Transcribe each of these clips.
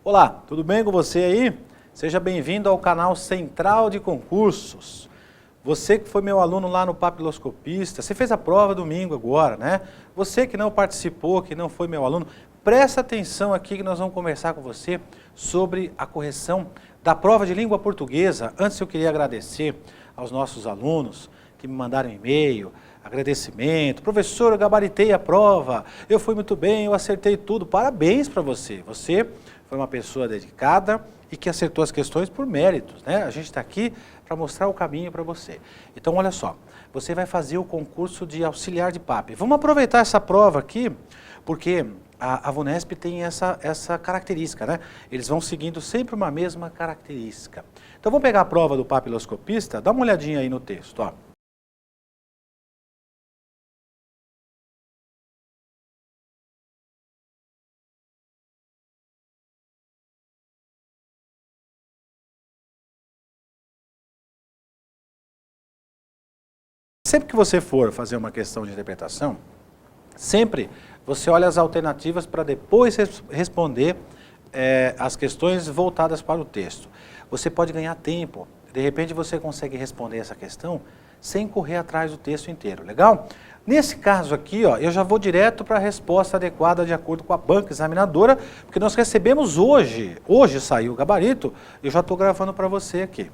Olá, tudo bem com você aí? Seja bem-vindo ao canal Central de Concursos. Você que foi meu aluno lá no Papiloscopista, você fez a prova domingo agora, né? Você que não participou, que não foi meu aluno, presta atenção aqui que nós vamos conversar com você sobre a correção da prova de língua portuguesa. Antes eu queria agradecer aos nossos alunos que me mandaram e-mail, agradecimento. Professor, eu gabaritei a prova, eu fui muito bem, eu acertei tudo. Parabéns para você. Você foi uma pessoa dedicada e que acertou as questões por méritos, né? A gente está aqui para mostrar o caminho para você. Então, olha só, você vai fazer o concurso de auxiliar de PAP. Vamos aproveitar essa prova aqui, porque a VUNESP tem essa característica, né? Eles vão seguindo sempre uma mesma característica. Então, vamos pegar a prova do papiloscopista, dá uma olhadinha aí no texto, ó. Sempre que você for fazer uma questão de interpretação, sempre você olha as alternativas para depois responder as questões voltadas para o texto. Você pode ganhar tempo, de repente você consegue responder essa questão sem correr atrás do texto inteiro, legal? Nesse caso aqui, ó, eu já vou direto para a resposta adequada de acordo com a banca examinadora, porque nós recebemos hoje saiu o gabarito, eu já estou gravando para você aqui.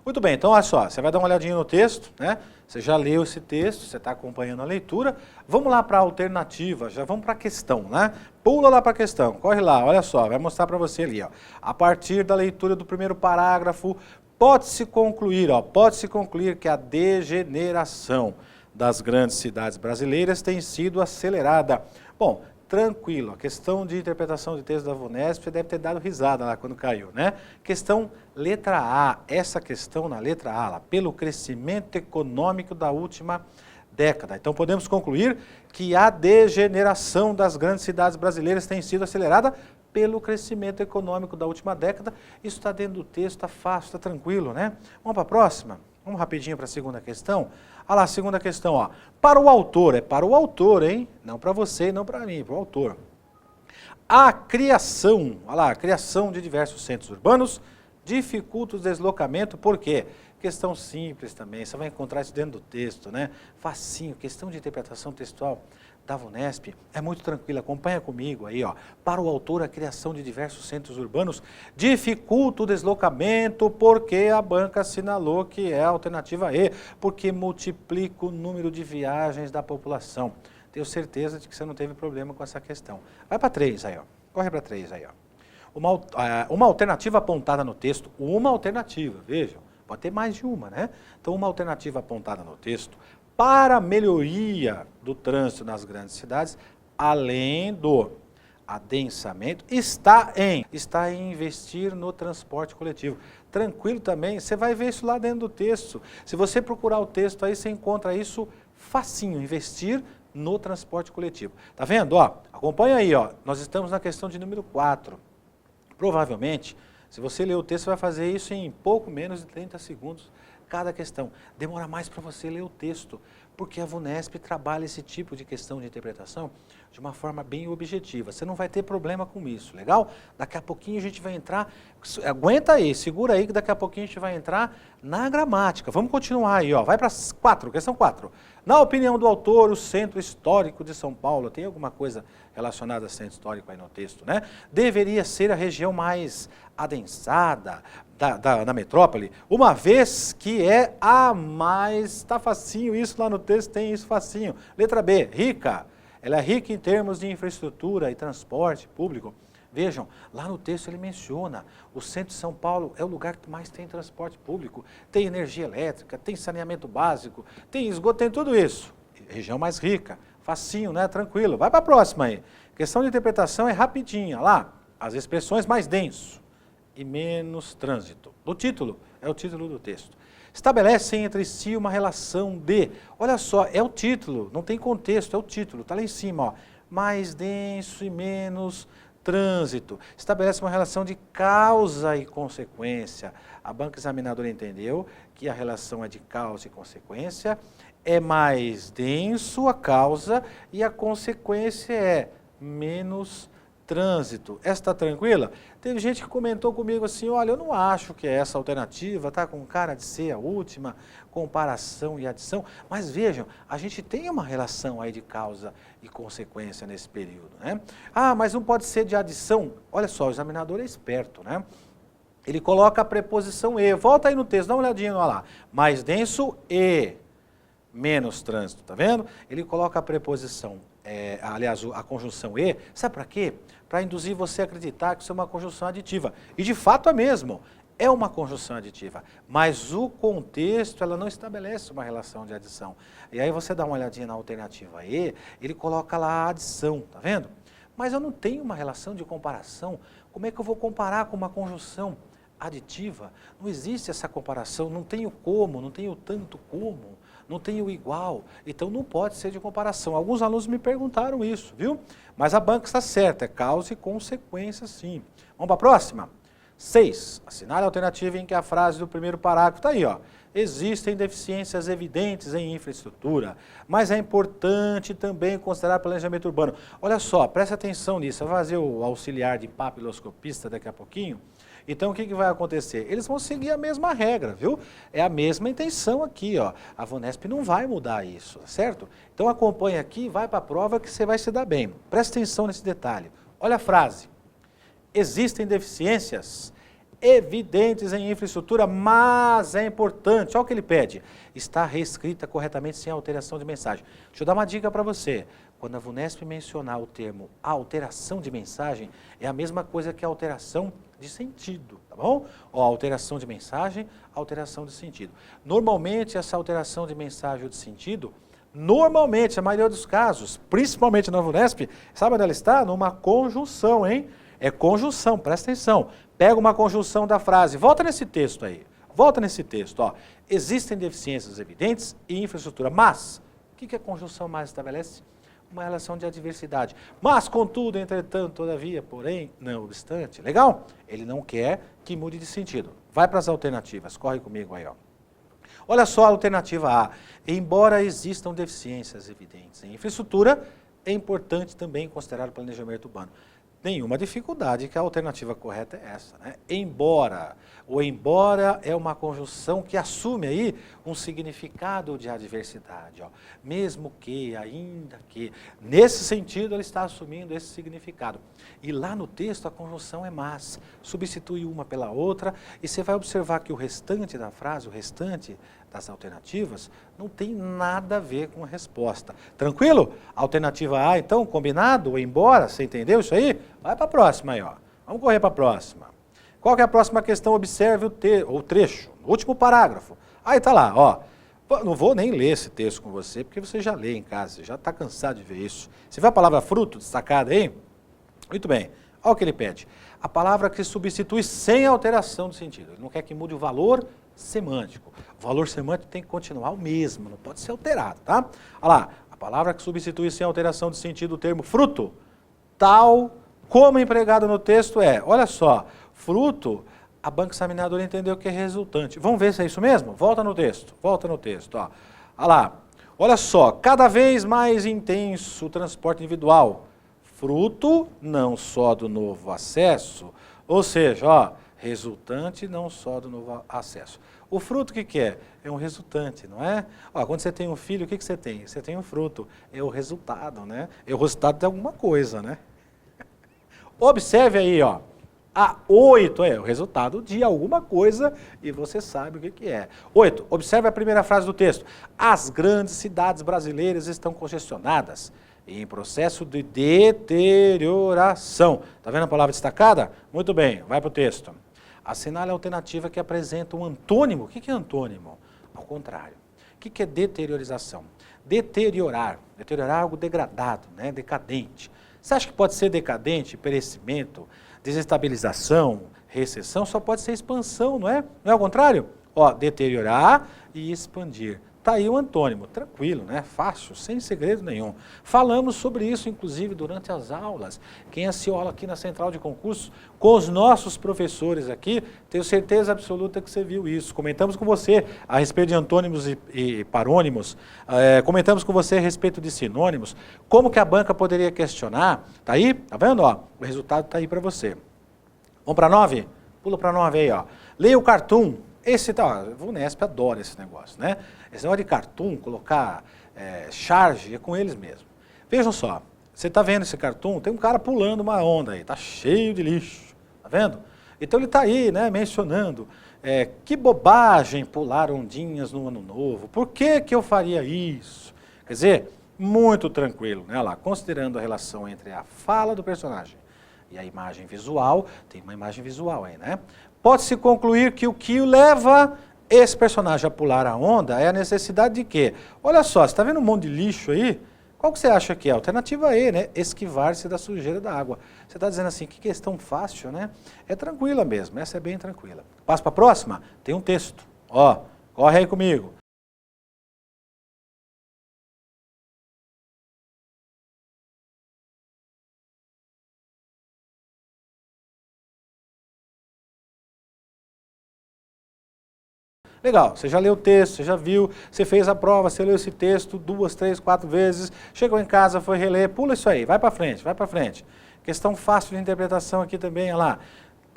Muito bem, então olha só, você vai dar uma olhadinha no texto, né? Você já leu esse texto, você está acompanhando a leitura. Vamos lá para a alternativa, já vamos para a questão, né? Pula lá para a questão, corre lá, olha só, vai mostrar para você ali, ó. A partir da leitura do primeiro parágrafo, pode-se concluir que a degeneração das grandes cidades brasileiras tem sido acelerada. Bom, tranquilo, a questão de interpretação de texto da VUNESP, você deve ter dado risada lá quando caiu, né? Questão letra A, essa questão na letra A, lá, pelo crescimento econômico da última década. Então podemos concluir que a degeneração das grandes cidades brasileiras tem sido acelerada pelo crescimento econômico da última década. Isso está dentro do texto, está fácil, está tranquilo, né? Vamos para a próxima? Vamos rapidinho para a segunda questão? Olha lá, segunda questão, ó. Para o autor, é para o autor, hein? Não para você, não para mim, para o autor. A criação, olha lá, a criação de diversos centros urbanos dificulta o deslocamento, por quê? Questão simples também, você vai encontrar isso dentro do texto, né? Facinho, questão de interpretação textual da VUNESP é muito tranquila, acompanha comigo aí, ó. Para o autor, a criação de diversos centros urbanos dificulta o deslocamento porque a banca assinalou que é a alternativa E, porque multiplica o número de viagens da população. Tenho certeza de que você não teve problema com essa questão. Vai para 3 aí, ó. Corre para 3 aí, ó. Uma alternativa apontada no texto, uma alternativa, vejam, pode ter mais de uma, né? Então, uma alternativa apontada no texto para a melhoria do trânsito nas grandes cidades, além do adensamento, está em investir no transporte coletivo. Tranquilo também, você vai ver isso lá dentro do texto. Se você procurar o texto aí, você encontra isso facinho, investir no transporte coletivo. Tá vendo? Ó, acompanha aí, ó. Nós estamos na questão de número 4. Provavelmente, se você ler o texto, você vai fazer isso em pouco menos de 30 segundos cada questão. Demora mais para você ler o texto, porque a VUNESP trabalha esse tipo de questão de interpretação de uma forma bem objetiva. Você não vai ter problema com isso, legal? Daqui a pouquinho a gente vai entrar, aguenta aí, segura aí que daqui a pouquinho a gente vai entrar na gramática. Vamos continuar aí, ó. Vai para 4, questão 4. Na opinião do autor, o Centro Histórico de São Paulo, tem alguma coisa relacionada a centro histórico aí no texto, né? Deveria ser a região mais adensada da metrópole, uma vez que é a mais, está facinho isso lá no texto, tem isso facinho. Letra B, rica. Ela é rica em termos de infraestrutura e transporte público. Vejam, lá no texto ele menciona, o centro de São Paulo é o lugar que mais tem transporte público, tem energia elétrica, tem saneamento básico, tem esgoto, tem tudo isso. Região mais rica, facinho, né? Tranquilo. Vai para a próxima aí. Questão de interpretação é rapidinha, lá, as expressões mais denso e menos trânsito. O título é o título do texto. Estabelecem entre si uma relação de, olha só, é o título, não tem contexto, é o título, está lá em cima, ó, mais denso e menos trânsito. Estabelece uma relação de causa e consequência. A banca examinadora entendeu que a relação é de causa e consequência, é mais denso a causa e a consequência é menos trânsito. Essa está tranquila? Teve gente que comentou comigo assim, olha, eu não acho que essa alternativa está com cara de ser a última, comparação e adição, mas vejam, a gente tem uma relação aí de causa e consequência nesse período, né? Ah, mas não pode ser de adição. Olha só, o examinador é esperto, né? Ele coloca a preposição e, volta aí no texto, dá uma olhadinha lá, mais denso e menos trânsito, tá vendo? Ele coloca a preposição, aliás, a conjunção e, sabe para quê? Para induzir você a acreditar que isso é uma conjunção aditiva. E de fato é mesmo, é uma conjunção aditiva, mas o contexto, ela não estabelece uma relação de adição. E aí você dá uma olhadinha na alternativa e, ele coloca lá a adição, tá vendo? Mas eu não tenho uma relação de comparação, como é que eu vou comparar com uma conjunção aditiva? Não existe essa comparação, não tenho como, não tenho tanto como, não tenho igual, então não pode ser de comparação. Alguns alunos me perguntaram isso, viu? Mas a banca está certa, é causa e consequência sim. Vamos para a próxima? 6. Assinale a alternativa em que a frase do primeiro parágrafo está aí, ó. Existem deficiências evidentes em infraestrutura, mas é importante também considerar planejamento urbano. Olha só, preste atenção nisso, vai fazer o auxiliar de papiloscopista daqui a pouquinho. Então, o que vai acontecer? Eles vão seguir a mesma regra, viu? É a mesma intenção aqui, ó. A VUNESP não vai mudar isso, certo? Então, acompanha aqui, vai para a prova que você vai se dar bem. Presta atenção nesse detalhe. Olha a frase. Existem deficiências evidentes em infraestrutura, mas é importante, olha o que ele pede, está reescrita corretamente sem alteração de mensagem. Deixa eu dar uma dica para você. Quando a VUNESP mencionar o termo alteração de mensagem, é a mesma coisa que a alteração de sentido, tá bom? Ó, alteração de mensagem, alteração de sentido. Normalmente, essa alteração de mensagem ou de sentido, normalmente, a maioria dos casos, principalmente na VUNESP, sabe onde ela está? Numa conjunção, hein? É conjunção, presta atenção. Pega uma conjunção da frase, volta nesse texto aí, volta nesse texto, ó. Existem deficiências evidentes em infraestrutura, mas, o que a conjunção mais estabelece? Uma relação de adversidade. Mas, contudo, entretanto, todavia, porém, não obstante, legal? Ele não quer que mude de sentido. Vai para as alternativas, corre comigo aí, ó. Olha só a alternativa A. Embora existam deficiências evidentes em infraestrutura, é importante também considerar o planejamento urbano. Nenhuma dificuldade, que a alternativa correta é essa, né? Embora, o embora é uma conjunção que assume aí um significado de adversidade, ó. Mesmo que, ainda que, nesse sentido ele está assumindo esse significado. E lá no texto a conjunção é mas, substitui uma pela outra e você vai observar que o restante da frase, o restante das alternativas, não tem nada a ver com a resposta. Tranquilo? Alternativa A, então, combinado? Embora, você entendeu isso aí? Vai para a próxima aí, ó. Vamos correr para a próxima. Qual que é a próxima questão? Observe o trecho, o último parágrafo. Aí está lá, ó. Não vou nem ler esse texto com você, porque você já lê em casa, você já está cansado de ver isso. Você vê a palavra fruto destacada aí? Muito bem. Olha o que ele pede. A palavra que substitui sem alteração de sentido. Ele não quer que mude o valor semântico. O valor semântico tem que continuar o mesmo, não pode ser alterado, tá? Olha lá, a palavra que substitui sem alteração de sentido o termo fruto, tal como empregado no texto é, olha só, fruto, a banca examinadora entendeu que é resultante. Vamos ver se é isso mesmo? Volta no texto, ó. Olha lá, olha só, cada vez mais intenso o transporte individual, fruto não só do novo acesso, ou seja, ó, resultante não só do novo acesso. O fruto o que é? É um resultante, não é? Ó, quando você tem um filho, o que você tem? Você tem um fruto, é o resultado, né? É o resultado de alguma coisa, né? Observe aí, ó, a 8 é o resultado de alguma coisa e você sabe o que é. 8, observe a primeira frase do texto. As grandes cidades brasileiras estão congestionadas e em processo de deterioração. Está vendo a palavra destacada? Muito bem, vai para o texto. Assinale a alternativa que apresenta um antônimo. O que é antônimo? Ao contrário. O que é deteriorização? Deteriorar. Deteriorar é algo degradado, né? Decadente. Você acha que pode ser decadente, perecimento, desestabilização, recessão? Só pode ser expansão, não é? Não é ao contrário? Ó, deteriorar e expandir. Tá aí o antônimo, tranquilo, né? Fácil, sem segredo nenhum. Falamos sobre isso, inclusive, durante as aulas. Quem assistiu aula aqui na Central de Concursos, com os nossos professores aqui, tenho certeza absoluta que você viu isso. Comentamos com você a respeito de antônimos e parônimos, comentamos com você a respeito de sinônimos, como que a banca poderia questionar. Tá aí? Tá vendo? Ó, o resultado tá aí para você. Vamos para 9? Pula para 9 aí, ó. Leia o cartoon. Esse tá, o Vunesp adora esse negócio, né? Esse negócio de cartoon, colocar charge, é com eles mesmo. Vejam só, você está vendo esse cartoon, tem um cara pulando uma onda aí, tá cheio de lixo, tá vendo? Então ele está aí, né, mencionando, que bobagem pular ondinhas no ano novo, por que que eu faria isso? Quer dizer, muito tranquilo, né, lá, considerando a relação entre a fala do personagem e a imagem visual, tem uma imagem visual aí, né? Pode-se concluir que o que leva esse personagem a pular a onda é a necessidade de quê? Olha só, você está vendo um monte de lixo aí? Qual que você acha que é? Alternativa E, né? Esquivar-se da sujeira da água. Você está dizendo assim, que questão fácil, né? É tranquila mesmo, essa é bem tranquila. Passo para a próxima? Tem um texto. Ó, corre aí comigo. Legal, você já leu o texto, você já viu, você fez a prova, você leu esse texto 2, 3, 4 vezes, chegou em casa, foi reler, pula isso aí, vai para frente, vai para frente. Questão fácil de interpretação aqui também, olha lá.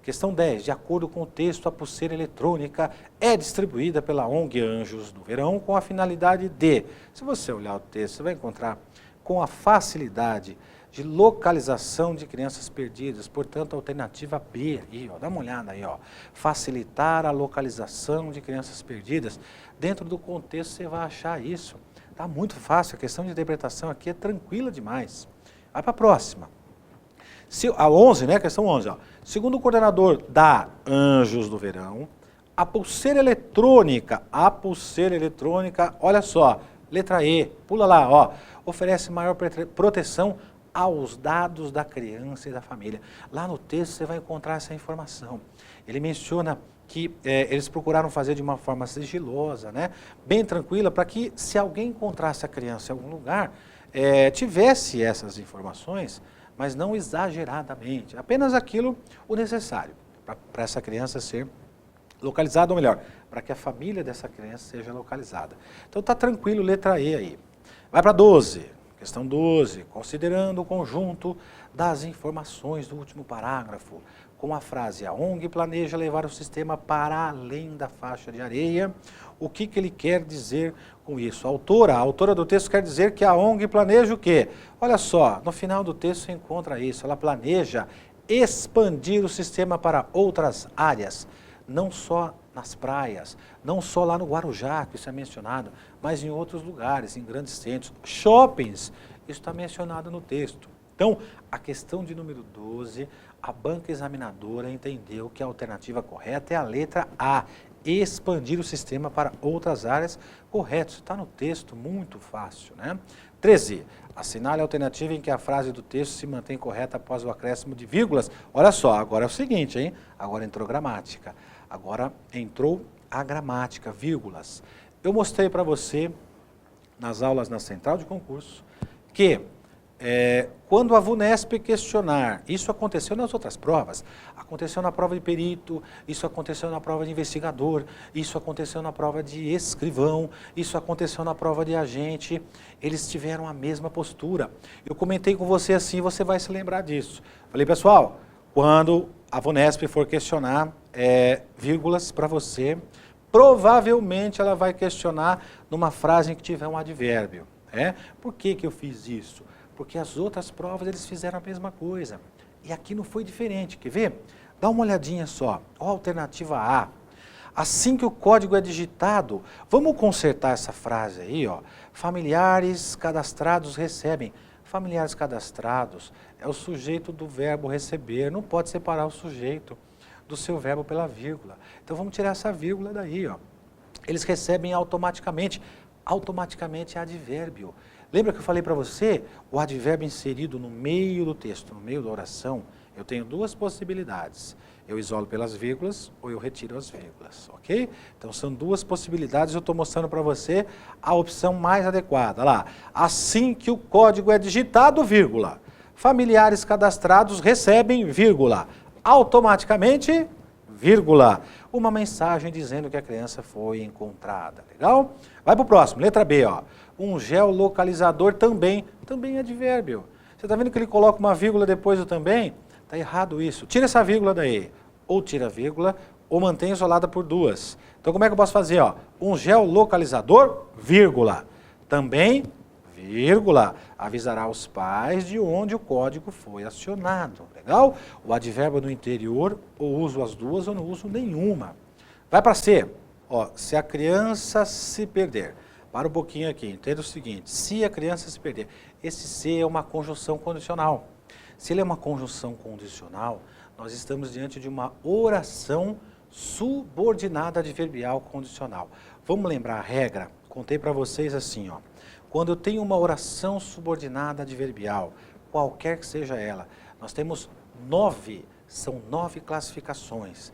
Questão 10, de acordo com o texto, a pulseira eletrônica é distribuída pela ONG Anjos do Verão com a finalidade de, se você olhar o texto, você vai encontrar com a facilidade de localização de crianças perdidas, portanto, a alternativa B, aí, ó, dá uma olhada aí, ó, facilitar a localização de crianças perdidas. Dentro do contexto você vai achar isso. Tá muito fácil, a questão de interpretação aqui é tranquila demais. Vai para a próxima. A 11, né, questão 11, ó. Segundo o coordenador da Anjos do Verão, a pulseira eletrônica, olha só, letra E, pula lá, ó, oferece maior proteção aos dados da criança e da família. Lá no texto você vai encontrar essa informação. Ele menciona que eles procuraram fazer de uma forma sigilosa, né, bem tranquila, para que se alguém encontrasse a criança em algum lugar, tivesse essas informações, mas não exageradamente, apenas aquilo o necessário para essa criança ser localizada, ou melhor, para que a família dessa criança seja localizada. Então está tranquilo, letra E aí. Vai para 12. Questão 12, considerando o conjunto das informações do último parágrafo, com a frase, a ONG planeja levar o sistema para além da faixa de areia, o que ele quer dizer com isso? A autora do texto quer dizer que a ONG planeja o quê? Olha só, no final do texto você encontra isso, ela planeja expandir o sistema para outras áreas, não só nas praias, não só lá no Guarujá, que isso é mencionado, mas em outros lugares, em grandes centros, shoppings, isso está mencionado no texto. Então, a questão de número 12, a banca examinadora entendeu que a alternativa correta é a letra A, expandir o sistema para outras áreas, correto, isso está no texto, muito fácil, né? 13, assinale a alternativa em que a frase do texto se mantém correta após o acréscimo de vírgulas. Olha só, agora é o seguinte, hein? Agora entrou gramática. Agora entrou a gramática, vírgulas. Eu mostrei para você, nas aulas na Central de Concurso, que quando a Vunesp questionar, isso aconteceu nas outras provas, aconteceu na prova de perito, isso aconteceu na prova de investigador, isso aconteceu na prova de escrivão, isso aconteceu na prova de agente, eles tiveram a mesma postura. Eu comentei com você assim, você vai se lembrar disso. Falei, pessoal, quando a Vunesp for questionar vírgulas para você, provavelmente ela vai questionar numa frase em que tiver um advérbio. Por que eu fiz isso? Porque as outras provas eles fizeram a mesma coisa. E aqui não foi diferente, quer ver? Dá uma olhadinha só, ó, alternativa A. Assim que o código é digitado, vamos consertar essa frase aí, ó. Familiares cadastrados recebem. Familiares cadastrados é o sujeito do verbo receber, não pode separar o sujeito do seu verbo pela vírgula. Então vamos tirar essa vírgula daí, ó. Eles recebem automaticamente. Automaticamente é advérbio. Lembra que eu falei para você? O advérbio inserido no meio do texto, no meio da oração, Eu tenho duas possibilidades. Eu isolo pelas vírgulas ou eu retiro as vírgulas, ok? Então são duas possibilidades, eu estou mostrando para você a opção mais adequada. Lá, assim que o código é digitado, vírgula, familiares cadastrados recebem, vírgula, automaticamente, vírgula, uma mensagem dizendo que a criança foi encontrada. Legal? Vai para o próximo, letra B, ó. Um geolocalizador também é advérbio. Você está vendo que ele coloca uma vírgula depois do também? Está errado isso. Tira essa vírgula daí. Ou tira a vírgula, ou mantém isolada por duas. Então como é que eu posso fazer? Ó? Um geolocalizador, vírgula. Também, vírgula, avisará os pais de onde o código foi acionado. Legal? O advérbio no interior, ou uso as duas ou não uso nenhuma. Vai para C. Ó, se a criança se perder. Para um pouquinho aqui, entenda o seguinte. Se a criança se perder. Esse se é uma conjunção condicional. Se ele é uma conjunção condicional, nós estamos diante de uma oração subordinada adverbial condicional. Vamos lembrar a regra? Contei para vocês assim, ó. Quando eu tenho uma oração subordinada adverbial, qualquer que seja ela, nós temos 9, são 9 classificações.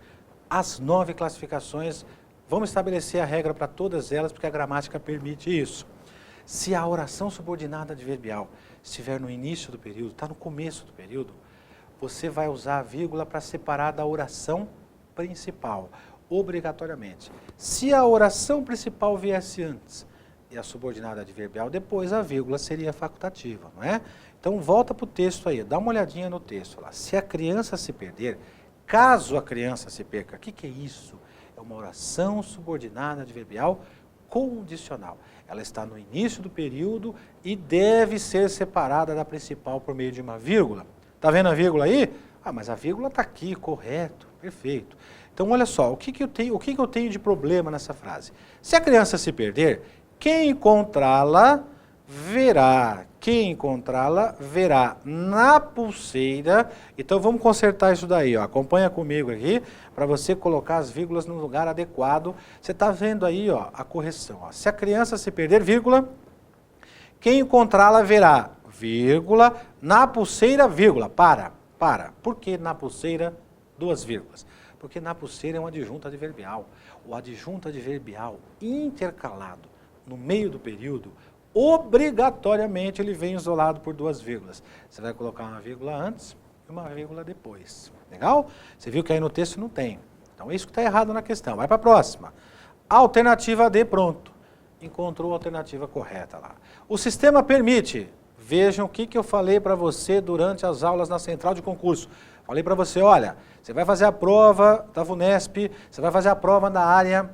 As 9 classificações, vamos estabelecer a regra para todas elas, porque a gramática permite isso. Se a oração subordinada adverbial estiver no início do período, está no começo do período, você vai usar a vírgula para separar da oração principal, obrigatoriamente. Se a oração principal viesse antes e a subordinada adverbial depois, a vírgula seria facultativa, não é? Então volta para o texto aí, dá uma olhadinha no texto lá. Se a criança se perder, caso a criança se perca, o que é isso? É uma oração subordinada adverbial condicional. Ela está no início do período e deve ser separada da principal por meio de uma vírgula. Está vendo a vírgula aí? Ah, mas a vírgula está aqui, correto, perfeito. Então, olha só, o que eu tenho de problema nessa frase? Se a criança se perder, quem encontrá-la verá. Quem encontrá-la verá na pulseira. Então, vamos consertar isso daí, ó. Acompanha comigo aqui, para você colocar as vírgulas no lugar adequado. Você está vendo aí, ó, a correção. Ó. Se a criança se perder, vírgula, quem encontrá-la verá, vírgula, na pulseira, vírgula. Para. Por que na pulseira, duas vírgulas? Porque na pulseira é um adjunto adverbial. O adjunto adverbial intercalado no meio do período, obrigatoriamente ele vem isolado por duas vírgulas. Você vai colocar uma vírgula antes e uma vírgula depois. Legal? Você viu que aí no texto não tem. Então é isso que está errado na questão. Vai para a próxima. Alternativa D, pronto. Encontrou a alternativa correta lá. O sistema permite. Vejam o que eu falei para você durante as aulas na central de concurso. Falei para você, olha, você vai fazer a prova da VUNESP, você vai fazer a prova na área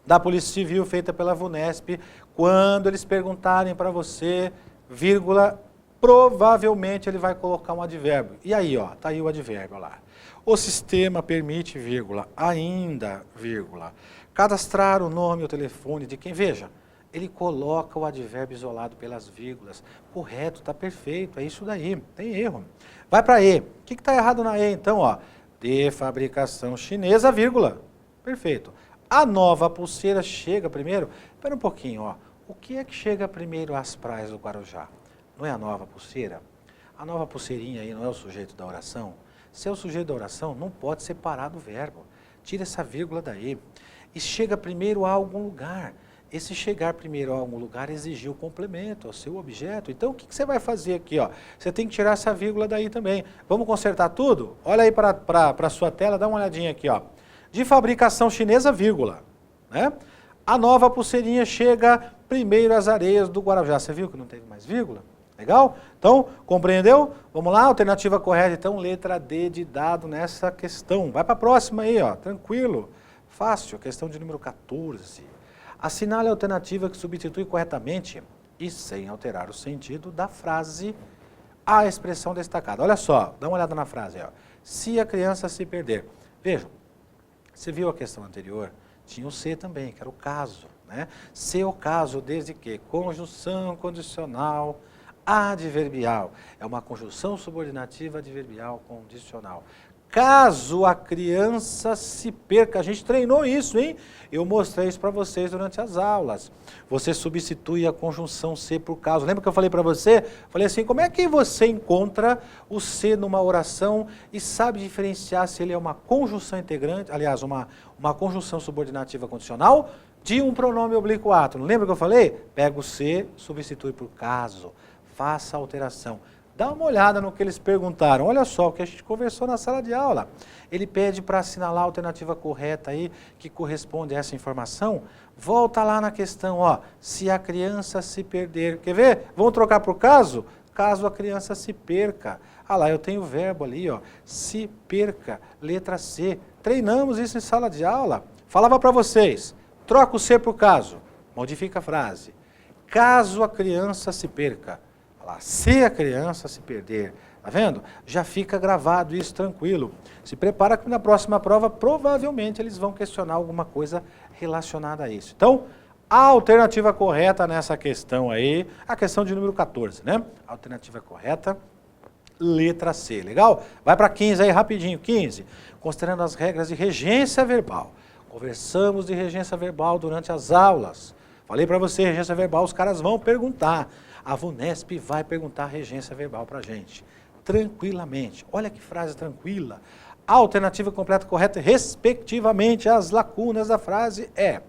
da Polícia Civil feita pela VUNESP, quando eles perguntarem para você, vírgula, provavelmente ele vai colocar um advérbio. E aí, ó, tá aí o advérbio lá. O sistema permite, vírgula, ainda, vírgula, cadastrar o nome e o telefone de quem, veja, ele coloca o advérbio isolado pelas vírgulas. Correto, está perfeito, é isso daí, tem erro. Vai para E. O que está errado na E, então? Ó? De fabricação chinesa, vírgula. Perfeito. A nova pulseira chega primeiro. Espera um pouquinho, ó. O que é que chega primeiro às praias do Guarujá? Não é a nova pulseira? A nova pulseirinha aí não é o sujeito da oração? Se é o sujeito da oração, não pode separar do verbo. Tira essa vírgula daí. E chega primeiro a algum lugar. Esse chegar primeiro a algum lugar exigiu o complemento ao seu objeto. Então, o que você vai fazer aqui? Ó? Você tem que tirar essa vírgula daí também. Vamos consertar tudo? Olha aí para a sua tela, dá uma olhadinha aqui. Ó. De fabricação chinesa, vírgula. Né? A nova pulseirinha chega primeiro às areias do Guarujá. Você viu que não teve mais vírgula? Legal? Então, compreendeu? Vamos lá, alternativa correta. Então, letra D de dado nessa questão. Vai para a próxima aí, ó. Tranquilo. Fácil, questão de número 14. Assinale a alternativa que substitui corretamente e sem alterar o sentido da frase a expressão destacada. Olha só, dá uma olhada na frase. Ó. Se a criança se perder. Vejam, você viu a questão anterior? Tinha o se também, que era o caso. Né? Se o caso, desde que conjunção condicional adverbial. É uma conjunção subordinativa adverbial condicional. caso a criança se perca. A gente treinou isso, hein? Eu mostrei isso para vocês durante as aulas. Você substitui a conjunção se por caso. Lembra que eu falei para você? Falei assim, como é que você encontra o se numa oração e sabe diferenciar se ele é uma conjunção integrante, aliás, uma conjunção subordinativa condicional de um pronome oblíquo átono. Lembra que eu falei? Pega o se, substitui por caso, faça a alteração. Dá uma olhada no que eles perguntaram. Olha só o que a gente conversou na sala de aula. Ele pede para assinalar a alternativa correta aí, que corresponde a essa informação. Volta lá na questão, ó. Se a criança se perder. Quer ver? Vamos trocar por caso? Caso a criança se perca. Ah lá, eu tenho o verbo ali, ó. Se perca. Letra C. Treinamos isso em sala de aula. Falava para vocês. Troca o se por caso. Modifica a frase. Caso a criança se perca. Se a criança se perder, tá vendo? Já fica gravado isso tranquilo. Se prepara que na próxima prova, provavelmente, eles vão questionar alguma coisa relacionada a isso. Então, a alternativa correta nessa questão aí, a questão de número 14, né? A alternativa correta, letra C, legal? Vai para 15 aí, rapidinho, 15. Considerando as regras de regência verbal. Conversamos de regência verbal durante as aulas. Falei para você, regência verbal, os caras vão perguntar. A VUNESP vai perguntar a regência verbal para a gente, tranquilamente. Olha que frase tranquila. A alternativa completa correta, respectivamente, as lacunas da frase é: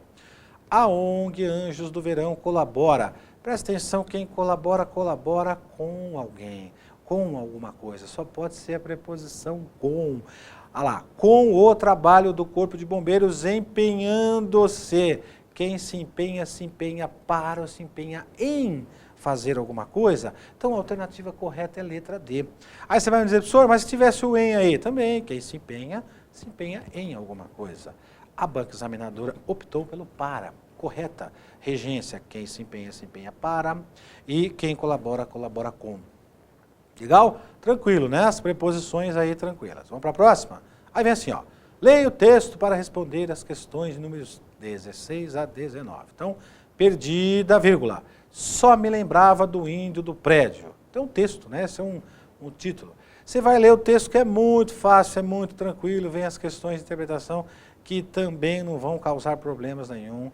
a ONG Anjos do Verão colabora. Presta atenção, quem colabora, colabora com alguém, com alguma coisa. Só pode ser a preposição com. Olha lá, com o trabalho do Corpo de Bombeiros empenhando-se. Quem se empenha para ou se empenha em fazer alguma coisa. Então, a alternativa correta é a letra D. Aí você vai me dizer, professor, mas se tivesse o em aí, também, quem se empenha em alguma coisa. A banca examinadora optou pelo para. Correta. Regência, quem se empenha para. E quem colabora, colabora com. Legal? Tranquilo, né? As preposições aí tranquilas. Vamos para a próxima? Aí vem assim, ó. Leia o texto para responder as questões de números 16 a 19. Então, perdida, vírgula. Só me lembrava do índio do prédio. Tem um texto, né? Esse é um título. Você vai ler o texto que é muito fácil, é muito tranquilo, vem as questões de interpretação que também não vão causar problemas nenhum.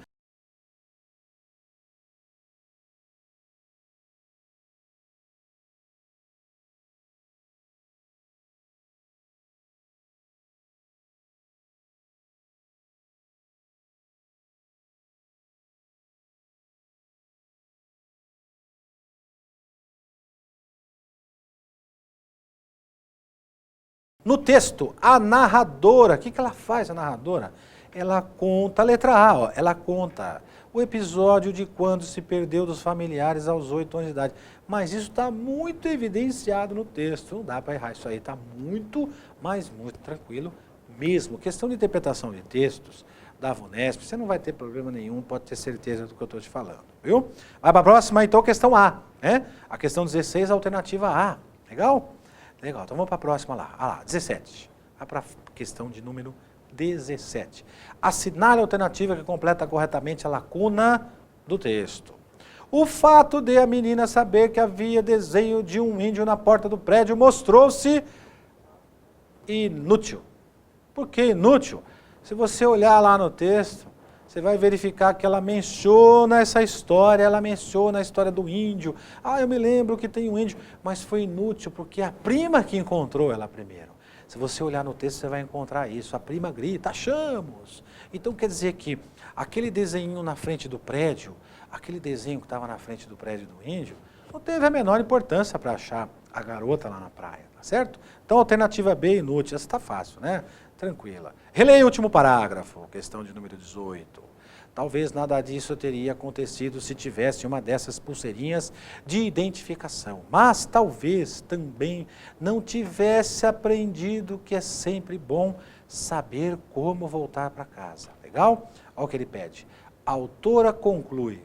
No texto, a narradora, o que ela faz, a narradora? Ela conta, a letra A, ó, ela conta o episódio de quando se perdeu dos familiares aos 8 anos de idade. Mas isso está muito evidenciado no texto, não dá para errar isso aí, está muito, mas muito tranquilo mesmo. Questão de interpretação de textos da VUNESP, você não vai ter problema nenhum, pode ter certeza do que eu estou te falando, viu? Vai para a próxima, então, questão A, né? A questão 16, alternativa A, legal? Legal, então vamos para a próxima lá. Ah lá, 17. Vai para a questão de número 17. Assinale a alternativa que completa corretamente a lacuna do texto. O fato de a menina saber que havia desenho de um índio na porta do prédio mostrou-se inútil. Por que inútil? Se você olhar lá no texto, você vai verificar que ela menciona essa história, ela menciona a história do índio. Ah, eu me lembro que tem um índio, mas foi inútil porque a prima que encontrou ela primeiro. Se você olhar no texto, você vai encontrar isso. A prima grita, achamos! Então quer dizer que aquele desenho na frente do prédio, aquele desenho que estava na frente do prédio do índio, não teve a menor importância para achar a garota lá na praia, tá certo? Então, alternativa B, inútil. Essa está fácil, né? Tranquila. Releia o último parágrafo, questão de número 18. Talvez nada disso teria acontecido se tivesse uma dessas pulseirinhas de identificação. Mas talvez também não tivesse aprendido que é sempre bom saber como voltar para casa. Legal? Olha o que ele pede. A autora conclui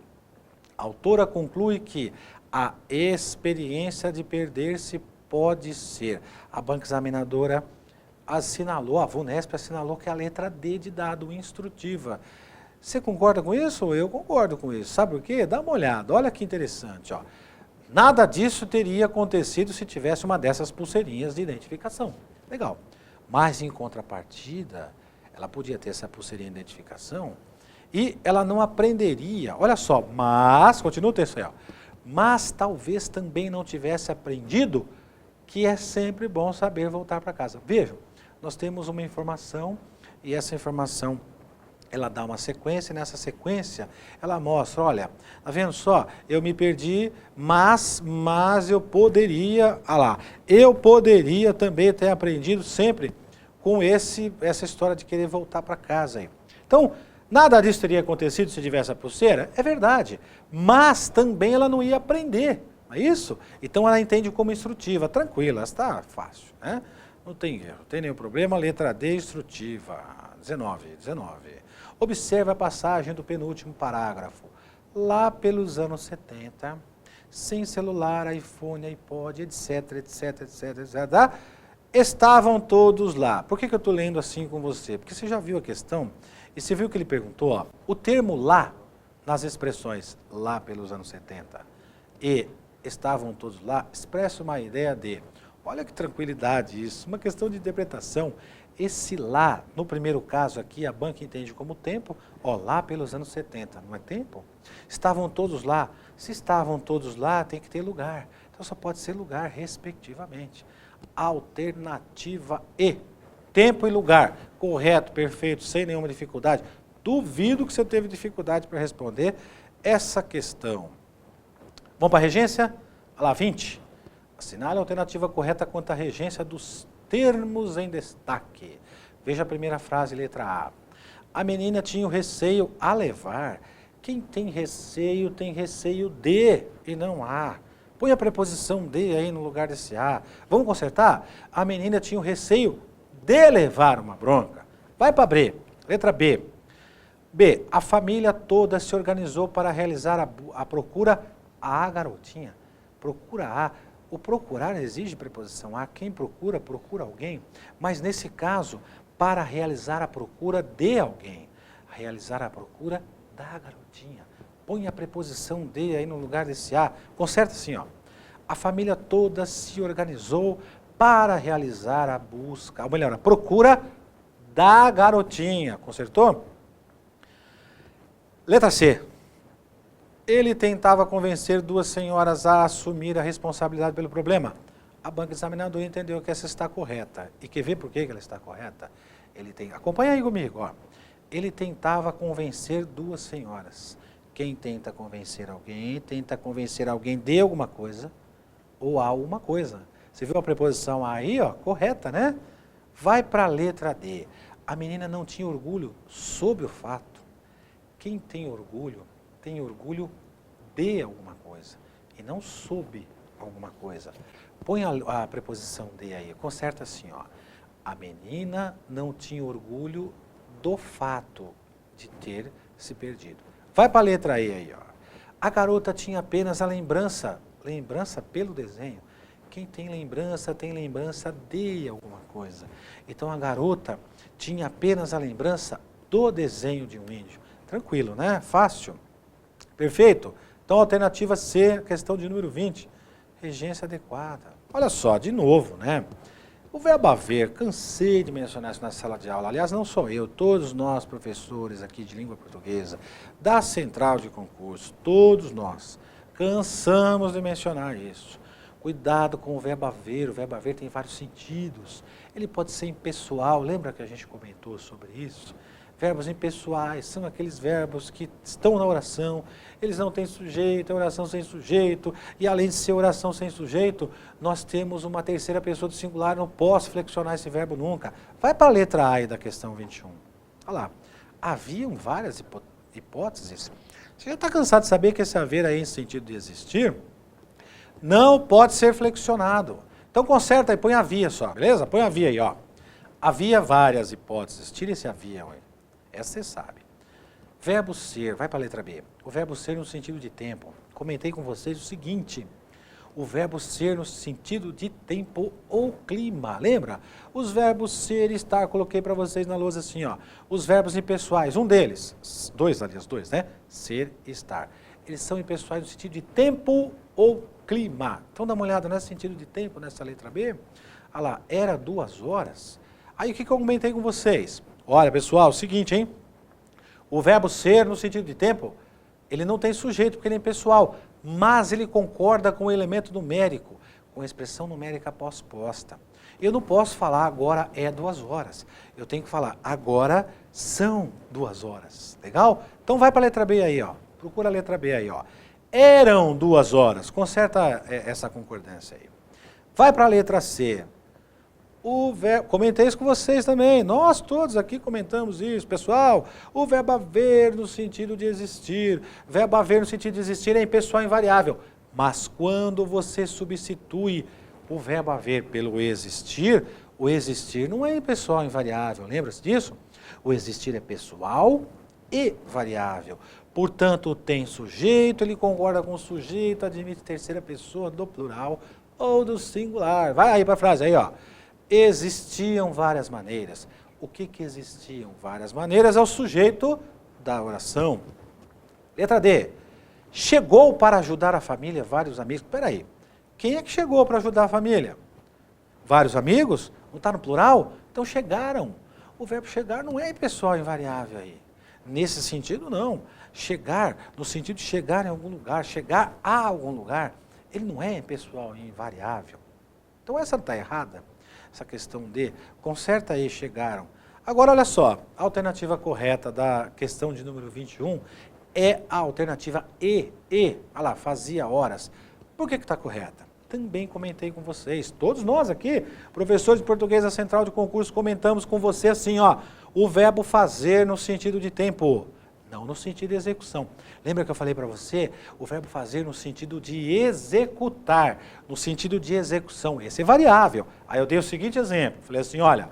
que a experiência de perder-se pode ser. A banca examinadora assinalou, a VUNESP assinalou que é a letra D de dado instrutiva. Você concorda com isso? Eu concordo com isso. Sabe por quê? Dá uma olhada, olha que interessante. Ó. Nada disso teria acontecido se tivesse uma dessas pulseirinhas de identificação. Legal. Mas, em contrapartida, ela podia ter essa pulseirinha de identificação e ela não aprenderia, olha só, mas, continua o texto aí, ó, mas talvez também não tivesse aprendido que é sempre bom saber voltar para casa. Vejam, nós temos uma informação e essa informação ela dá uma sequência, e nessa sequência ela mostra, olha, tá vendo só, eu me perdi, mas eu poderia, eu poderia também ter aprendido sempre com essa história de querer voltar para casa aí. Então, nada disso teria acontecido se tivesse a pulseira? É verdade, mas também ela não ia aprender, não é isso? Então ela entende como instrutiva, tranquila, está fácil, né? Não tem erro, não tem nenhum problema, letra D, instrutiva, 19. Observe a passagem do penúltimo parágrafo. Lá pelos anos 70, sem celular, iPhone, iPod, etc, estavam todos lá. Por que eu estou lendo assim com você? Porque você já viu a questão e você viu que ele perguntou, ó, o termo lá, nas expressões lá pelos anos 70 e estavam todos lá, expressa uma ideia de, olha que tranquilidade isso, uma questão de interpretação. Esse lá, no primeiro caso aqui, a banca entende como tempo, ó, lá pelos anos 70, não é tempo? Estavam todos lá. Se estavam todos lá, tem que ter lugar. Então só pode ser lugar, respectivamente. Alternativa E. Tempo e lugar. Correto, perfeito, sem nenhuma dificuldade. Duvido que você teve dificuldade para responder essa questão. Vamos para a regência? Olha lá, 20. Assinale a alternativa correta quanto à regência dos termos em destaque. Veja a primeira frase, letra A. A menina tinha o receio a levar. Quem tem receio de e não a. Põe a preposição de aí no lugar desse a. Vamos consertar? A menina tinha o receio de levar uma bronca. Vai para B. Letra B. B. A família toda se organizou para realizar a procura à garotinha. Procura a. O procurar exige preposição a. Quem procura, procura alguém. Mas nesse caso, para realizar a procura de alguém. Realizar a procura da garotinha. Põe a preposição de aí no lugar desse a. Conserta assim, ó. A família toda se organizou para realizar a busca, ou melhor, a procura da garotinha. Consertou? Letra C. Ele tentava convencer duas senhoras a assumir a responsabilidade pelo problema. A banca examinadora entendeu que essa está correta. E quer ver por que ela está correta? Acompanha aí comigo, ó. Ele tentava convencer duas senhoras. Quem tenta convencer alguém de alguma coisa ou a alguma coisa. Você viu a preposição aí, ó, correta, né? Vai para a letra D. A menina não tinha orgulho sobre o fato. Quem tem orgulho de alguma coisa e não sob alguma coisa. Põe a preposição de aí, conserta assim, ó. A menina não tinha orgulho do fato de ter se perdido. Vai para a letra E aí, ó. A garota tinha apenas a lembrança pelo desenho. Quem tem lembrança de alguma coisa. Então a garota tinha apenas a lembrança do desenho de um índio. Tranquilo, né? Fácil. Perfeito? Então, alternativa C, questão de número 20, regência adequada. Olha só, de novo, né? O verbo haver, cansei de mencionar isso na sala de aula. Aliás, não só eu, todos nós, professores aqui de língua portuguesa, da central de concurso, todos nós, cansamos de mencionar isso. Cuidado com o verbo haver tem vários sentidos. Ele pode ser impessoal, lembra que a gente comentou sobre isso? Verbos impessoais são aqueles verbos que estão na oração, eles não têm sujeito, é oração sem sujeito, e além de ser oração sem sujeito, nós temos uma terceira pessoa do singular, não posso flexionar esse verbo nunca. Vai para a letra A aí da questão 21. Olha lá, haviam várias hipóteses. Você já está cansado de saber que esse haver aí, em sentido de existir, não pode ser flexionado. Então conserta aí, põe havia só, beleza? Põe havia aí, ó. Havia várias hipóteses, tira esse havia aí. Essa você sabe. Verbo ser, vai para a letra B. O verbo ser no sentido de tempo. Comentei com vocês o seguinte, o verbo ser no sentido de tempo ou clima. Lembra? Os verbos ser e estar, coloquei para vocês na lousa assim, ó. Os verbos impessoais, um deles, dois, né? Ser e estar. Eles são impessoais no sentido de tempo ou clima. Então dá uma olhada nesse sentido de tempo, nessa letra B. Olha lá, era 2 horas. Aí o que eu comentei com vocês? Olha, pessoal, é o seguinte, hein? O verbo ser, no sentido de tempo, ele não tem sujeito, porque ele é impessoal, mas ele concorda com o elemento numérico, com a expressão numérica pós-posta. Eu não posso falar agora é 2 horas. Eu tenho que falar agora são 2 horas. Legal? Então vai para a letra B aí, ó. Procura a letra B aí, ó. Eram 2 horas. Conserta essa concordância aí. Vai para a letra C. Comentei isso com vocês também. Nós todos aqui comentamos isso, pessoal. O verbo haver no sentido de existir. Verbo haver no sentido de existir é impessoal invariável. Mas quando você substitui o verbo haver pelo existir, o existir não é impessoal invariável, lembra-se disso? O existir é pessoal e variável. Portanto, tem sujeito, ele concorda com o sujeito, admite terceira pessoa do plural ou do singular. Vai aí para a frase aí, ó. Existiam várias maneiras. O que existiam? Várias maneiras é o sujeito da oração. Letra D. Chegou para ajudar a família vários amigos. Espera aí. Quem é que chegou para ajudar a família? Vários amigos? Não está no plural? Então chegaram. O verbo chegar não é impessoal invariável aí. Nesse sentido, não. Chegar, no sentido de chegar em algum lugar, chegar a algum lugar, ele não é impessoal invariável. Então essa não está errada. Essa questão de, conserta aí, chegaram. Agora, olha só, a alternativa correta da questão de número 21 é a alternativa E. Olha lá, fazia horas. Por que está correta? Também comentei com vocês, todos nós aqui, professores de português da Central de Concurso, comentamos com você assim, ó, o verbo fazer no sentido de tempo, não no sentido de execução. Lembra que eu falei para você? O verbo fazer no sentido de executar, no sentido de execução, esse é variável. Aí eu dei o seguinte exemplo, falei assim, olha,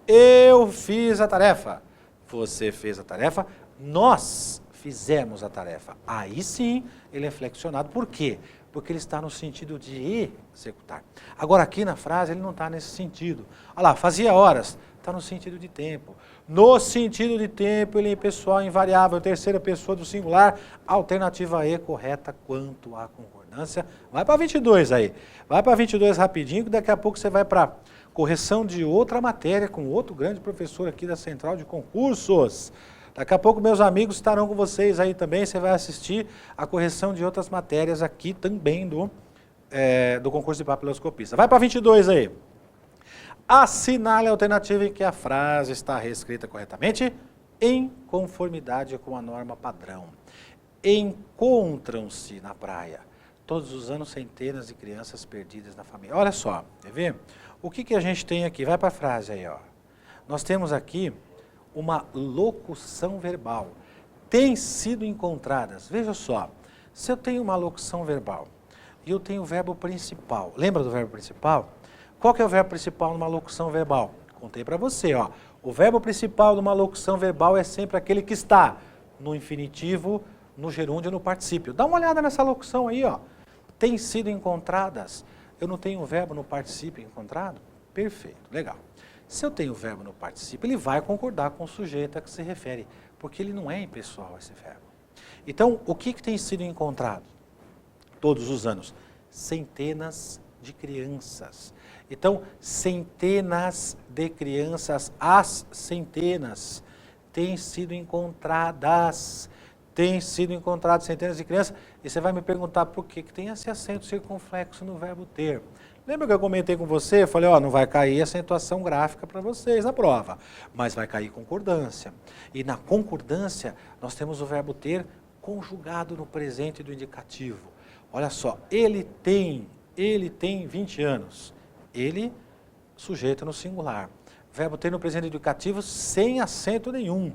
eu fiz a tarefa, você fez a tarefa, nós fizemos a tarefa. Aí sim ele é flexionado, por quê? Porque ele está no sentido de executar. Agora aqui na frase ele não está nesse sentido. Olha lá, fazia horas, está no sentido de tempo. No sentido de tempo ele é impessoal invariável, terceira pessoa do singular, alternativa E correta quanto à concordância. Vai para 22 aí, vai para 22 rapidinho, que daqui a pouco você vai para correção de outra matéria com outro grande professor aqui da Central de Concursos. Daqui a pouco meus amigos estarão com vocês aí também, você vai assistir a correção de outras matérias aqui também do concurso de papiloscopista. Vai para 22 aí. Assinale a alternativa em que a frase está reescrita corretamente em conformidade com a norma padrão. Encontram-se na praia todos os anos centenas de crianças perdidas na família. Olha só, quer ver? O que a gente tem aqui? Vai para a frase aí, ó. Nós temos aqui uma locução verbal. Tem sido encontradas. Veja só, se eu tenho uma locução verbal e eu tenho o verbo principal, lembra do verbo principal? Qual que é o verbo principal numa locução verbal? Contei para você, ó. O verbo principal numa locução verbal é sempre aquele que está no infinitivo, no gerúndio e no particípio. Dá uma olhada nessa locução aí, ó. Tem sido encontradas. Eu não tenho o verbo no particípio encontrado? Perfeito, legal. Se eu tenho o verbo no particípio, ele vai concordar com o sujeito a que se refere, porque ele não é impessoal esse verbo. Então, o que tem sido encontrado todos os anos? Centenas de crianças. Então, centenas de crianças, as centenas, têm sido encontradas. Têm sido encontradas centenas de crianças. E você vai me perguntar por que tem esse acento circunflexo no verbo ter. Lembra que eu comentei com você? Eu falei, ó, não vai cair acentuação gráfica para vocês na prova, mas vai cair concordância. E na concordância, nós temos o verbo ter conjugado no presente do indicativo. Olha só, ele tem 20 anos. Ele, sujeito no singular. Verbo ter no presente do indicativo sem acento nenhum.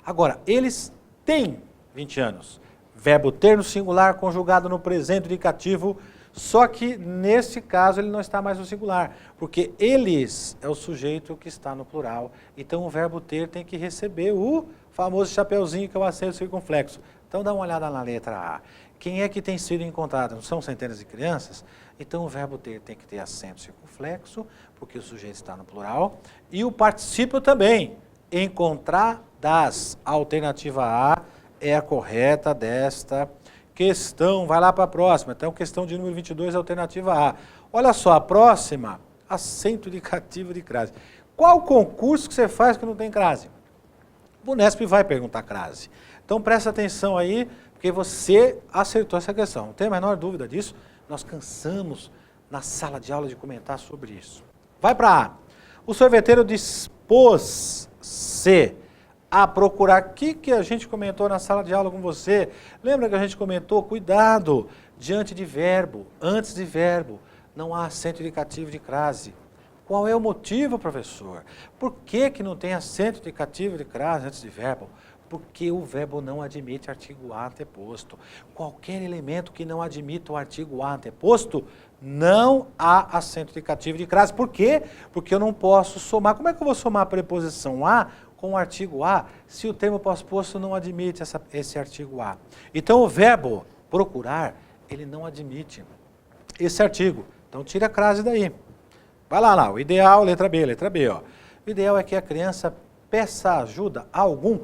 Agora, eles têm 20 anos. Verbo ter no singular conjugado no presente do indicativo. Só que, nesse caso, ele não está mais no singular, porque eles é o sujeito que está no plural. Então, o verbo ter tem que receber o famoso chapeuzinho, que é o acento circunflexo. Então, dá uma olhada na letra A. Quem é que tem sido encontrado? Não são centenas de crianças? Então, o verbo ter tem que ter acento circunflexo, porque o sujeito está no plural. E o particípio também. Encontradas. A alternativa A é a correta desta questão. Vai lá para a próxima. Então, questão de número 22, alternativa A. Olha só, a próxima, acento indicativo de crase. Qual concurso que você faz que não tem crase? O Unesp vai perguntar crase. Então presta atenção aí, porque você acertou essa questão. Não tem a menor dúvida disso. Nós cansamos na sala de aula de comentar sobre isso. Vai para A. O sorveteiro dispôs-se a procurar. O que a gente comentou na sala de aula com você? Lembra que a gente comentou? Cuidado, diante de verbo, antes de verbo, não há acento indicativo de crase. Qual é o motivo, professor? Por que não tem acento indicativo de crase antes de verbo? Porque o verbo não admite artigo A anteposto. Qualquer elemento que não admita o artigo A anteposto, não há acento indicativo de crase. Por quê? Porque eu não posso somar. Como é que eu vou somar a preposição A com o artigo A se o termo pós-posto não admite esse artigo A? Então o verbo procurar, ele não admite esse artigo. Então tira a crase daí. Vai lá, o ideal, letra B, ó. O ideal é que a criança peça ajuda a algum.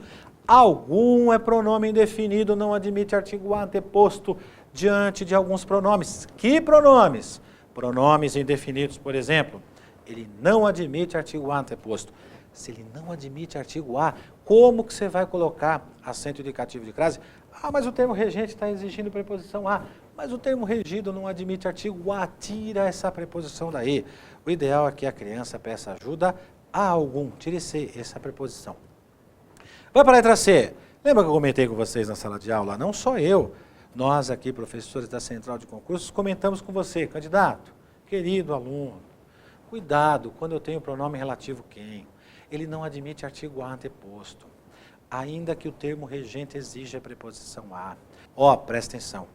Algum é pronome indefinido, não admite artigo A anteposto diante de alguns pronomes. Que pronomes? Pronomes indefinidos, por exemplo. Ele não admite artigo A anteposto. Se ele não admite artigo A, como que você vai colocar acento indicativo de crase? Ah, mas o termo regente está exigindo preposição A. Mas o termo regido não admite artigo A, tira essa preposição daí. O ideal é que a criança peça ajuda a algum. Tire essa preposição. Vai para a letra C. Lembra que eu comentei com vocês na sala de aula? Não só eu. Nós aqui, professores da Central de Concursos, comentamos com você, candidato, querido aluno. Cuidado quando eu tenho o pronome relativo quem. Ele não admite artigo A anteposto. Ainda que o termo regente exija a preposição A. Ó, presta atenção.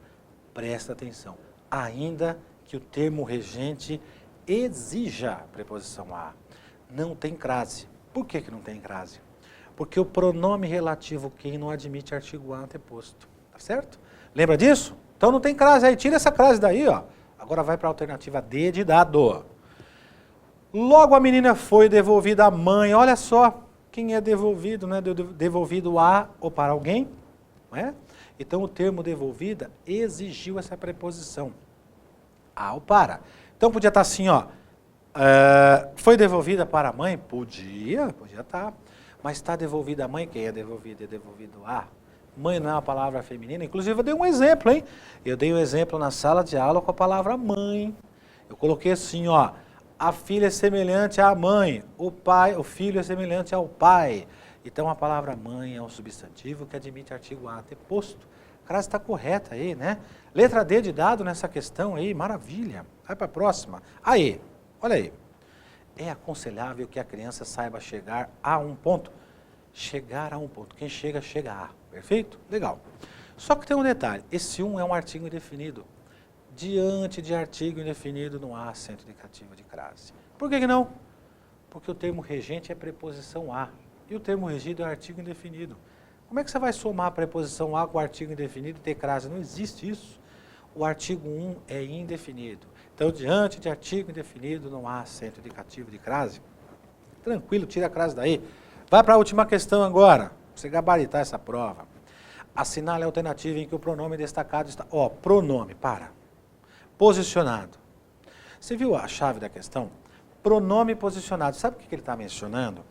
Presta atenção. Ainda que o termo regente exija a preposição A. Não tem crase. Por que não tem crase? Porque o pronome relativo quem não admite artigo A anteposto. Tá certo? Lembra disso? Então não tem crase aí. Tira essa crase daí, ó. Agora vai para a alternativa D de dado. Logo a menina foi devolvida à mãe. Olha só. Quem é devolvido, não é devolvido a ou para alguém? Não é? Então o termo devolvida exigiu essa preposição. A ou para. Então podia estar assim, ó. Foi devolvida para a mãe? Podia estar. Mas está devolvida a mãe, quem é devolvido? É devolvido a. Mãe não é uma palavra feminina. Inclusive eu dei um exemplo, hein? Eu dei um exemplo na sala de aula com a palavra mãe. Eu coloquei assim, ó. A filha é semelhante à mãe, o filho é semelhante ao pai. Então a palavra mãe é um substantivo que admite artigo A anteposto. A crase está correta aí, né? Letra D de dado nessa questão aí, maravilha. Vai para a próxima. Aí, olha aí. É aconselhável que a criança saiba chegar a um ponto. Chegar a um ponto. Quem chega, chega a. Perfeito? Legal. Só que tem um detalhe. Esse um é um artigo indefinido. Diante de artigo indefinido não há acento indicativo de crase. Por que não? Porque o termo regente é preposição a e o termo regido é artigo indefinido. Como é que você vai somar a preposição a com o artigo indefinido e ter crase? Não existe isso. O artigo 1 é indefinido. Então, diante de artigo indefinido não há acento indicativo de crase. Tranquilo, tira a crase daí. Vai para a última questão agora, para você gabaritar essa prova. Assinale a alternativa em que o pronome destacado está... Ó, pronome, para. Posicionado. Você viu a chave da questão? Pronome posicionado. Sabe o que ele está mencionando?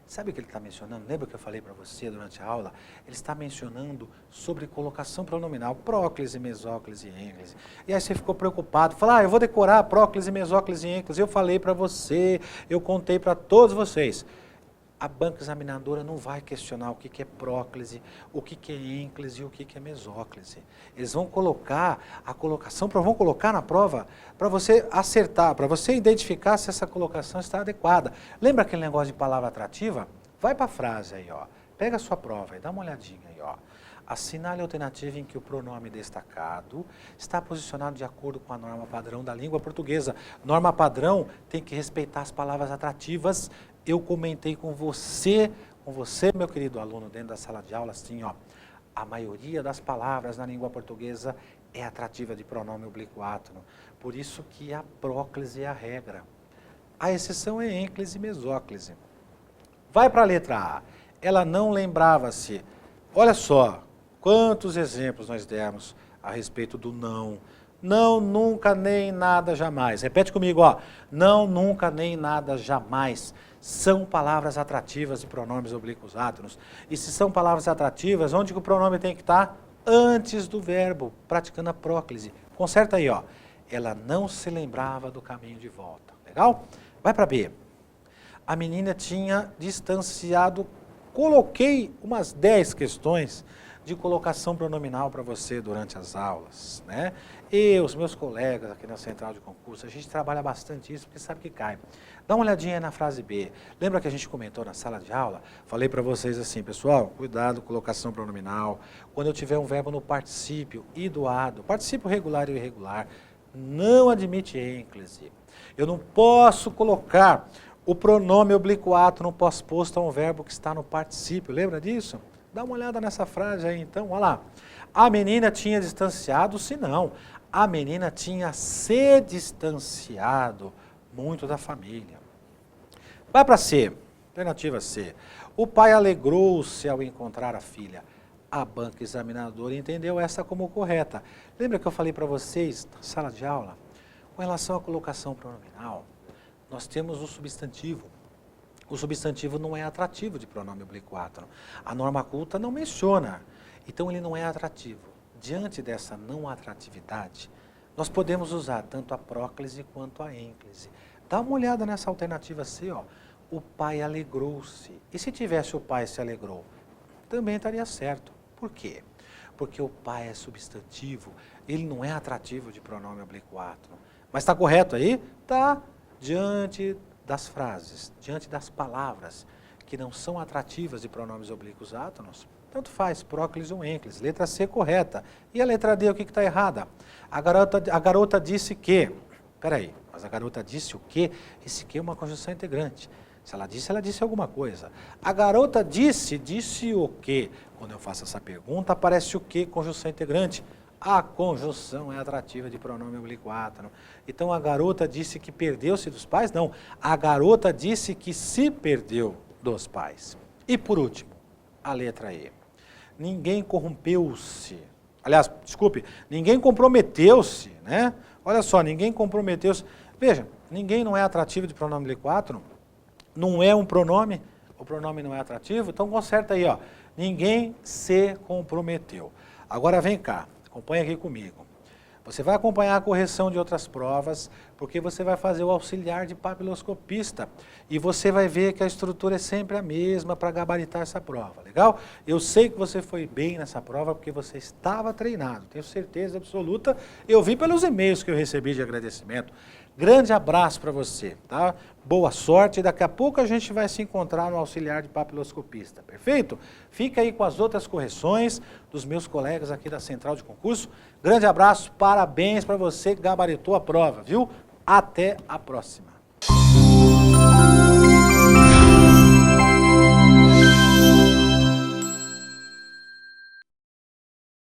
Sabe o que ele está mencionando? Lembra que eu falei para você durante a aula? Ele está mencionando sobre colocação pronominal, próclise, mesóclise e ênclise. E aí você ficou preocupado, falou, eu vou decorar próclise, mesóclise e ênclise. Eu falei para você, eu contei para todos vocês. A banca examinadora não vai questionar o que é próclise, o que é ênclise e o que é mesóclise. Eles vão colocar a colocação, vão colocar na prova para você acertar, para você identificar se essa colocação está adequada. Lembra aquele negócio de palavra atrativa? Vai para a frase aí, ó. Pega a sua prova e dá uma olhadinha aí, ó. Assinale a alternativa em que o pronome destacado está posicionado de acordo com a norma padrão da língua portuguesa. Norma padrão tem que respeitar as palavras atrativas. Eu comentei com você, meu querido aluno, dentro da sala de aula, assim, ó, a maioria das palavras na língua portuguesa é atrativa de pronome oblíquo átono. Por isso que a próclise é a regra. A exceção é ênclise e mesóclise. Vai para a letra A. Ela não lembrava-se. Olha só, quantos exemplos nós demos a respeito do não. Não, nunca, nem nada, jamais. Repete comigo, ó. Não, nunca, nem nada, jamais. são palavras atrativas de pronomes oblíquos átonos. E se são palavras atrativas, onde que o pronome tem que estar? Antes do verbo, praticando a próclise. Conserta aí, ó. Ela não se lembrava do caminho de volta. Legal? Vai para B. A menina tinha distanciado, coloquei umas 10 questões de colocação pronominal para você durante as aulas, né? Eu, os meus colegas aqui na Central de Concurso, a gente trabalha bastante isso, porque sabe que cai. Dá uma olhadinha aí na frase B. Lembra que a gente comentou na sala de aula? Falei para vocês assim, pessoal, cuidado, colocação pronominal. Quando eu tiver um verbo no particípio e doado, particípio regular e irregular, não admite ênclise. Eu não posso colocar o pronome oblíquo átono pós-posto a um verbo que está no particípio. Lembra disso? Dá uma olhada nessa frase aí, então, olha lá. A menina tinha distanciado, se não. A menina tinha se distanciado muito da família. Vai para C, alternativa C. O pai alegrou-se ao encontrar a filha. A banca examinadora entendeu essa como correta. Lembra que eu falei para vocês, na sala de aula, com relação à colocação pronominal, nós temos o substantivo. O substantivo não é atrativo de pronome oblíquo átono. A norma culta não menciona, então ele não é atrativo. Diante dessa não atratividade, nós podemos usar tanto a próclise quanto a ênclise. Dá uma olhada nessa alternativa C, ó. O pai alegrou-se. E se tivesse o pai se alegrou? Também estaria certo. Por quê? Porque o pai é substantivo, ele não é atrativo de pronome oblíquo átono. Mas está correto aí? Está. Diante das frases, diante das palavras que não são atrativas de pronomes oblíquos átonos, tanto faz, próclise ou ênclise. Letra C correta. E a letra D, o que está errada? A garota disse que... Peraí, mas a garota disse o quê? Esse que é uma conjunção integrante. Se ela disse alguma coisa. A garota disse o quê? Quando eu faço essa pergunta, aparece o quê? Conjunção integrante. A conjunção é atrativa de pronome oblíquo átono. Então, a garota disse que perdeu-se dos pais? Não. A garota disse que se perdeu dos pais. E, por último, a letra E. Ninguém corrompeu-se. Aliás, desculpe, ninguém comprometeu-se, né? Olha só, ninguém comprometeu-se. Veja, ninguém não é atrativo de pronome oblíquo átono. Não é um pronome. O pronome não é atrativo. Então, conserta aí, ó. Ninguém se comprometeu. Agora, vem cá. Acompanha aqui comigo. Você vai acompanhar a correção de outras provas, porque você vai fazer o auxiliar de papiloscopista. E você vai ver que a estrutura é sempre a mesma para gabaritar essa prova, legal? Eu sei que você foi bem nessa prova, porque você estava treinado, tenho certeza absoluta. Eu vi pelos e-mails que eu recebi de agradecimento. Grande abraço para você, tá? Boa sorte, daqui a pouco a gente vai se encontrar no auxiliar de papiloscopista, perfeito? Fica aí com as outras correções dos meus colegas aqui da Central de Concurso. Grande abraço, parabéns para você que gabaritou a prova, viu? Até a próxima.